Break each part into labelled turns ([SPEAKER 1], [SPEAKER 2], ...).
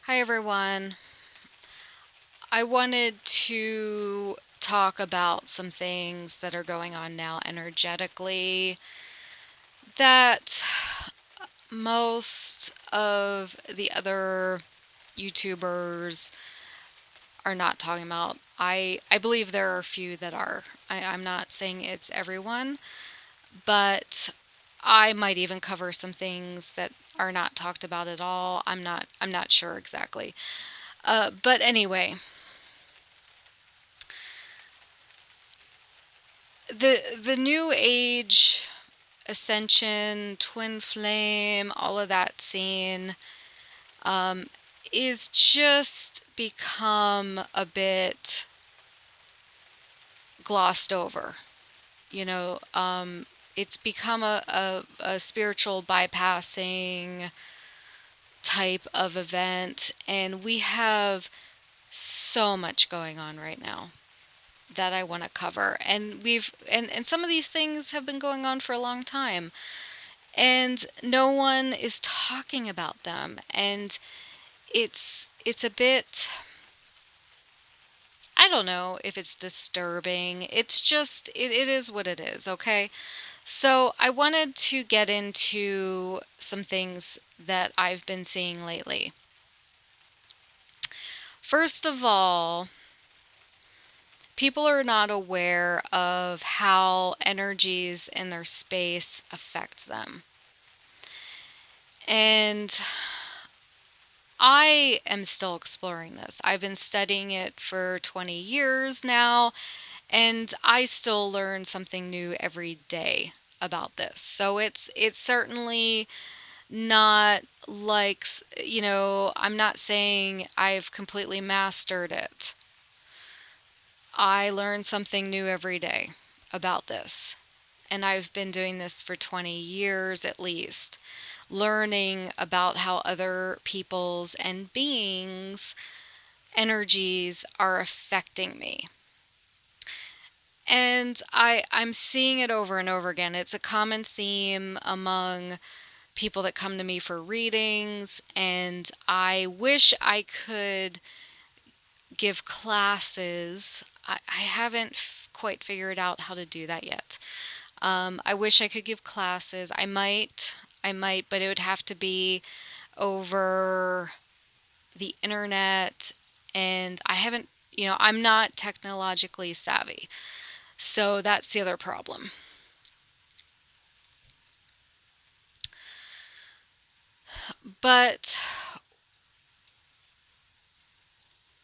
[SPEAKER 1] Hi, everyone. I wanted to talk about some things that are going on now energetically that most of the other YouTubers are not talking about. I believe there are a few that are. I'm not saying it's everyone, but I might even cover some things that are not talked about at all. I'm not sure exactly. But anyway, the new age ascension, twin flame, all of that scene um, is just become a bit glossed over. You know, it's become a spiritual bypassing type of event, and we have so much going on right now that I want to cover. And and some of these things have been going on for a long time. And no one is talking about them, and it's a bit, I don't know if it's disturbing. It's just it is what it is. Okay, so I wanted to get into some things that I've been seeing lately. First of all, people are not aware of how energies in their space affect them. And I am still exploring this. I've been studying it for 20 years now, and I still learn something new every day about this. So it's certainly not like, I'm not saying I've completely mastered it. I learn something new every day about this. And I've been doing this for 20 years at least, learning about how other people's and beings' energies are affecting me. And I'm seeing it over and over again. It's a common theme among people that come to me for readings, and I wish I could give classes. I haven't quite figured out how to do that yet. I wish I could give classes. I might, but it would have to be over the internet, and I'm not technologically savvy. So that's the other problem. But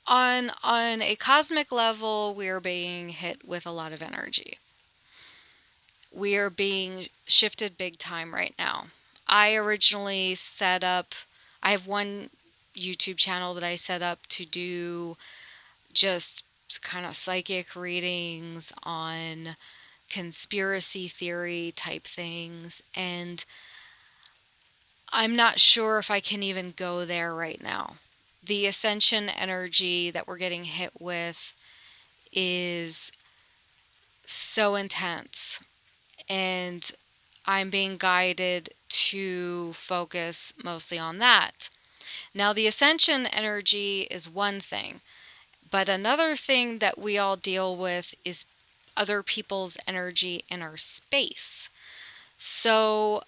[SPEAKER 1] on a cosmic level, we are being hit with a lot of energy. We are being shifted big time right now. I originally set up, I have one YouTube channel that I set up to do just kind of psychic readings on conspiracy theory type things. And I'm not sure if I can even go there right now. The ascension energy that we're getting hit with is so intense, and I'm being guided to focus mostly on that. Now, the ascension energy is one thing, but another thing that we all deal with is other people's energy in our space. So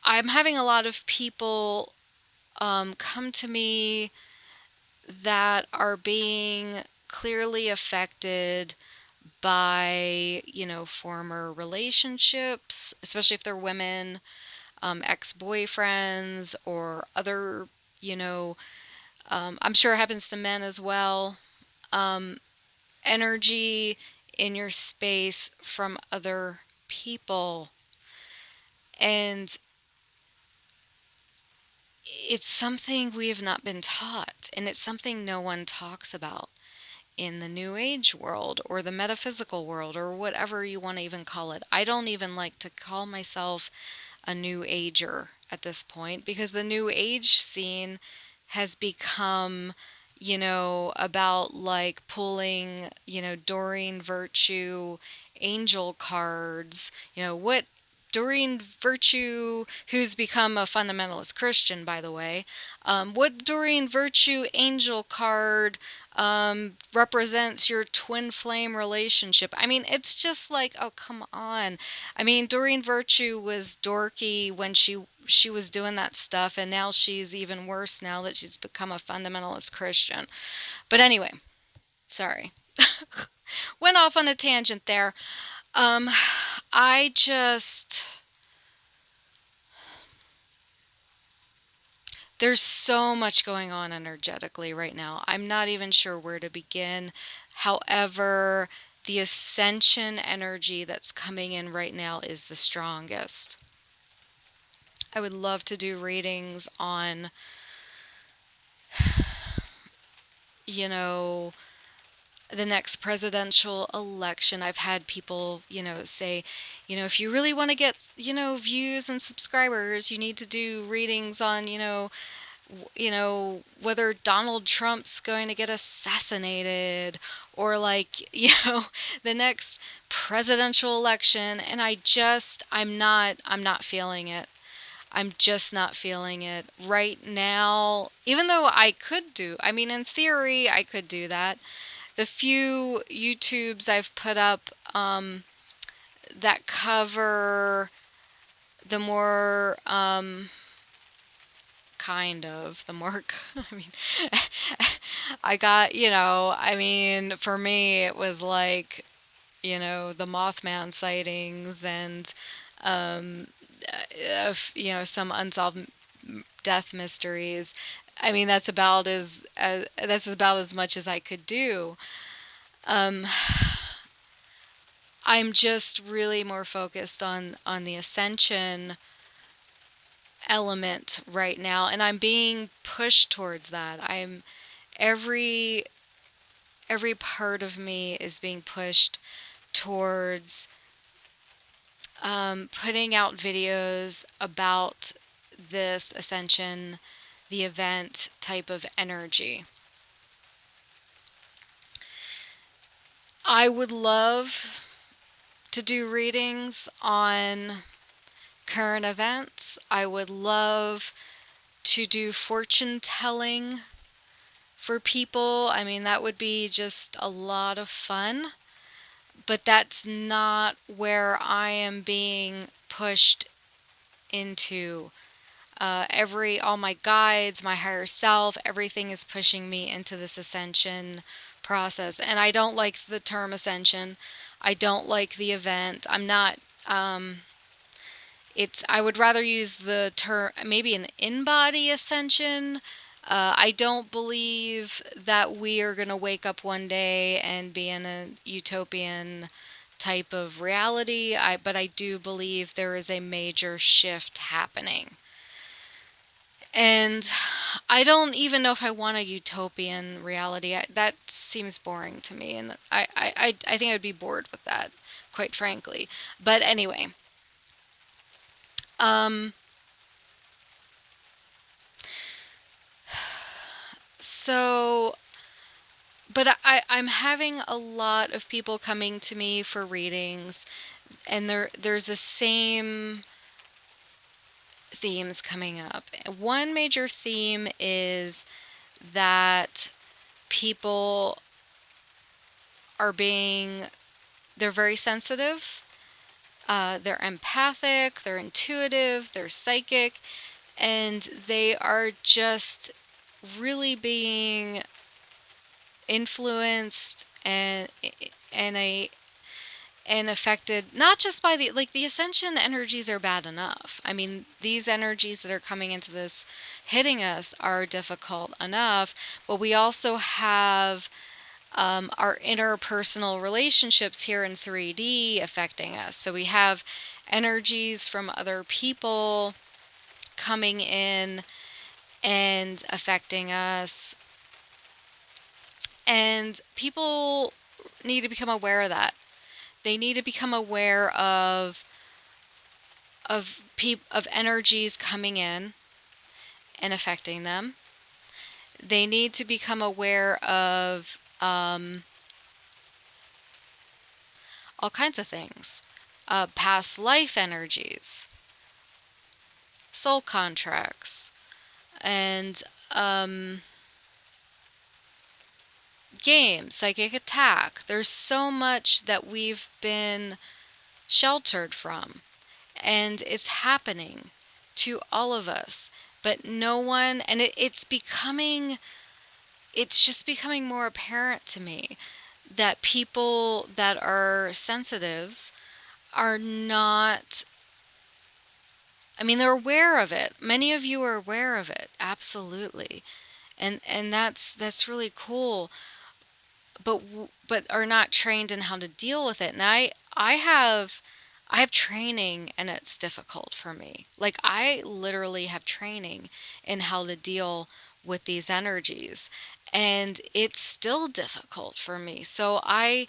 [SPEAKER 1] I'm having a lot of people come to me that are being clearly affected by, former relationships, especially if they're women, ex-boyfriends or other, you know, I'm sure it happens to men as well. Um, Energy in your space from other people. And it's something we have not been taught, and it's something no one talks about in the New Age world or the metaphysical world or whatever you want to even call it. I don't even like to call myself a New Ager at this point because the New Age scene has become, about like pulling, Doreen Virtue angel cards. What? Doreen Virtue, who's become a fundamentalist Christian, by the way, what Doreen Virtue angel card represents your twin flame relationship? I mean, it's just like, oh, come on. I mean, Doreen Virtue was dorky when she was doing that stuff, and now she's even worse now that she's become a fundamentalist Christian. But anyway, sorry. Went off on a tangent there. Um, I just, there's so much going on energetically right now. I'm not even sure where to begin. However, the ascension energy that's coming in right now is the strongest. I would love to do readings on, you know, the next presidential election. I've had people, say, if you really want to get, views and subscribers, you need to do readings on, whether Donald Trump's going to get assassinated or like, the next presidential election. And I'm not feeling it. I'm just not feeling it right now, even though I mean, in theory, I could do that. The few YouTubes I've put up that cover the more the more I mean I got, I mean, for me it was like, the Mothman sightings and um some unsolved death mysteries. I mean, that's about as much as I could do. um I'm just really more focused on the ascension element right now, and I'm being pushed towards that. Every every part of me is being pushed towards putting out videos about this ascension, the event type of energy. I would love to do readings on current events. I would love to do fortune telling for people. I mean, that would be just a lot of fun, but that's not where I am being pushed into. All my guides, my higher self, everything is pushing me into this ascension process. And I don't like the term ascension. I don't like the event. I'm not, I would rather use the term, maybe an in-body ascension. I don't believe that we are going to wake up one day and be in a utopian type of reality. But I do believe there is a major shift happening. And I don't even know if I want a utopian reality. That seems boring to me, and I think I'd be bored with that, quite frankly. But anyway, um, so, but I'm having a lot of people coming to me for readings, and there's the same themes coming up. One major theme is that people they're very sensitive, they're empathic, they're intuitive, they're psychic, and they are just really being influenced and a and affected not just by the ascension energies are bad enough. I mean, these energies that are coming into this hitting us are difficult enough, but we also have our interpersonal relationships here in 3D affecting us. So we have energies from other people coming in and affecting us. And people need to become aware of that. They need to become aware of energies coming in and affecting them. They need to become aware of all kinds of things. past life energies, soul contracts, and games, psychic attack. There's so much that we've been sheltered from, and it's happening to all of us. But no one, and it's just becoming more apparent to me that people that are sensitives are not, I mean, they're aware of it. Many of you are aware of it, absolutely. And that's really cool, but are not trained in how to deal with it. And I have training, and it's difficult for me. Like, I literally have training in how to deal with these energies, and it's still difficult for me. So I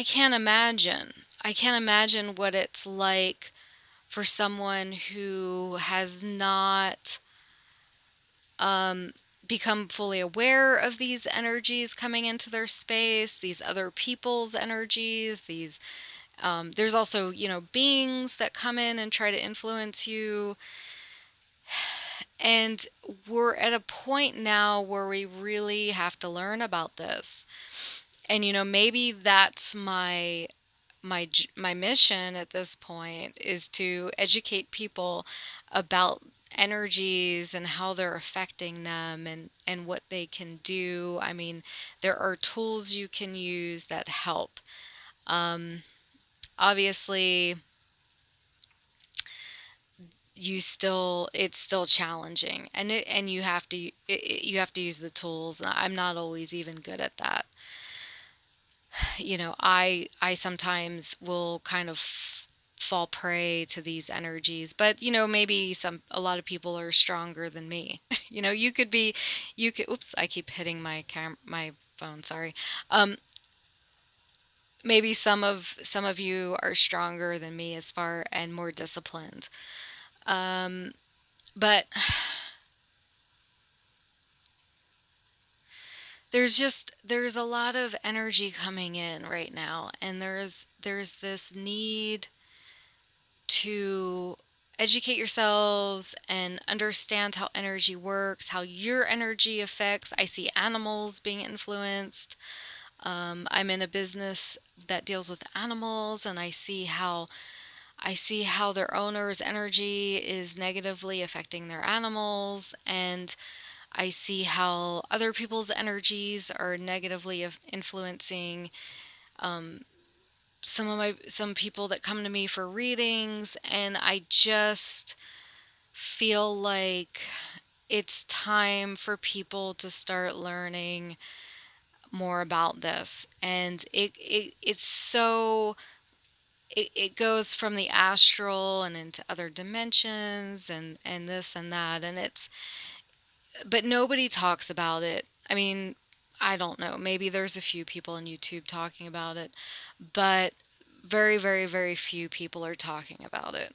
[SPEAKER 1] can't imagine. I can't imagine what it's like for someone who has not um, become fully aware of these energies coming into their space, these other people's energies, there's also, beings that come in and try to influence you. And we're at a point now where we really have to learn about this. And, maybe that's my mission at this point, is to educate people about energies and how they're affecting them, and what they can do. I mean, there are tools you can use that help. Obviously, it's still challenging, and you have to use the tools. I'm not always even good at that. I sometimes will kind of fall prey to these energies, but maybe a lot of people are stronger than me. You could oops, I keep hitting my phone, sorry. um Maybe some of you are stronger than me, as far and more disciplined. But there's a lot of energy coming in right now, and there's this need to educate yourselves and understand how energy works, how your energy affects. I see animals being influenced. I'm in a business that deals with animals, and I see how their owner's energy is negatively affecting their animals, and I see how other people's energies are negatively influencing some people that come to me for readings. And I just feel like it's time for people to start learning more about this. And it goes from the astral and into other dimensions, and this and that, but nobody talks about it. I mean, I don't know. Maybe there's a few people on YouTube talking about it, but very, very, very few people are talking about it.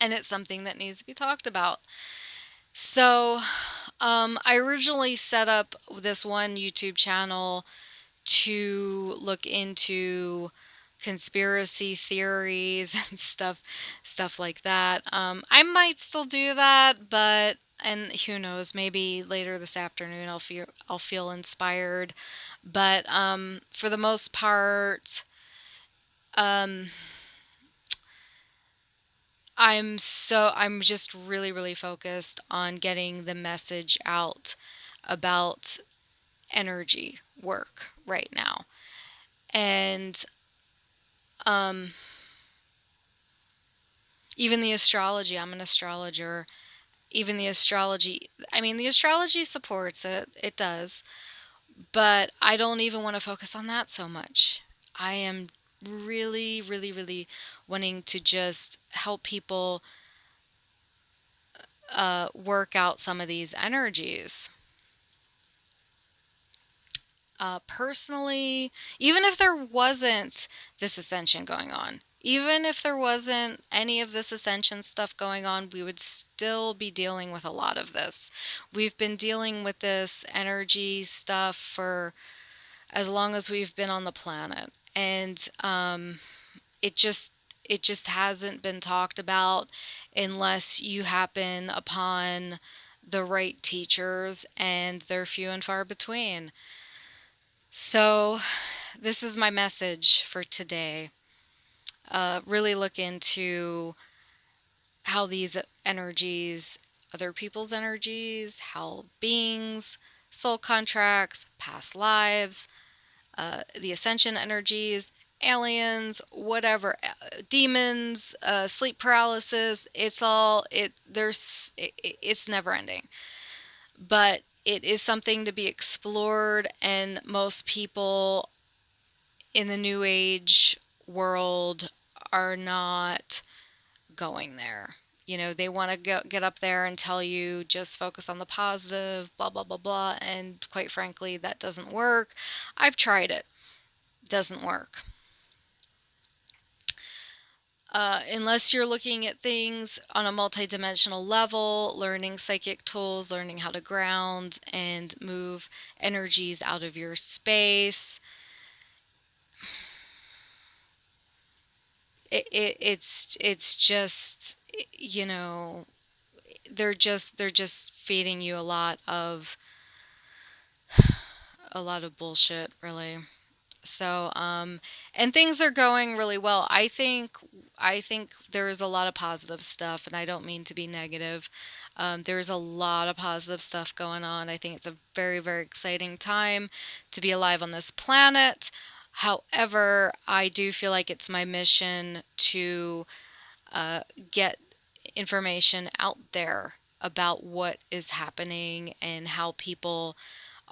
[SPEAKER 1] And it's something that needs to be talked about. So, I originally set up this one YouTube channel to look into conspiracy theories and stuff like that. I might still do that, and who knows, maybe later this afternoon I'll feel inspired. But for the most part, um, I'm just really, really focused on getting the message out about energy work right now. And um, even the astrology, I'm an astrologer. Even the astrology, I mean, the astrology supports it, it does, but I don't even want to focus on that so much. I am really, really, really wanting to just help people work out some of these energies. Personally, even if there wasn't this ascension going on, even if there wasn't any of this ascension stuff going on, we would still be dealing with a lot of this. We've been dealing with this energy stuff for as long as we've been on the planet. And it just it just hasn't been talked about unless you happen upon the right teachers, and they're few and far between. So, this is my message for today. Really look into how these energies, other people's energies, how beings, soul contracts, past lives, the ascension energies, aliens, whatever, demons, sleep paralysis. It's all it. It's never ending, but it is something to be explored, and most people in the new age world are not going there. You know, they want to get up there and tell you just focus on the positive, blah, blah, blah, blah. And quite frankly, that doesn't work. I've tried it, doesn't work. Unless you're looking at things on a multidimensional level, learning psychic tools, learning how to ground and move energies out of your space. It's just, you know, they're just feeding you a lot of bullshit, really. So, and things are going really well. I think there is a lot of positive stuff, and I don't mean to be negative. There's a lot of positive stuff going on. I think it's a very, very exciting time to be alive on this planet. However, I do feel like it's my mission to get information out there about what is happening and how people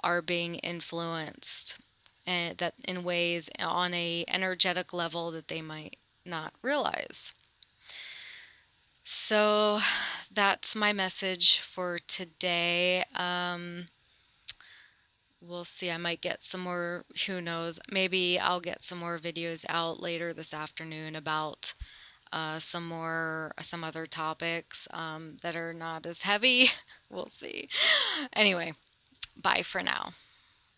[SPEAKER 1] are being influenced, and that in ways on a energetic level that they might not realize. So that's my message for today. We'll see. I might get some more, who knows? Maybe I'll get some more videos out later this afternoon about some other topics that are not as heavy. We'll see. Anyway, bye for now.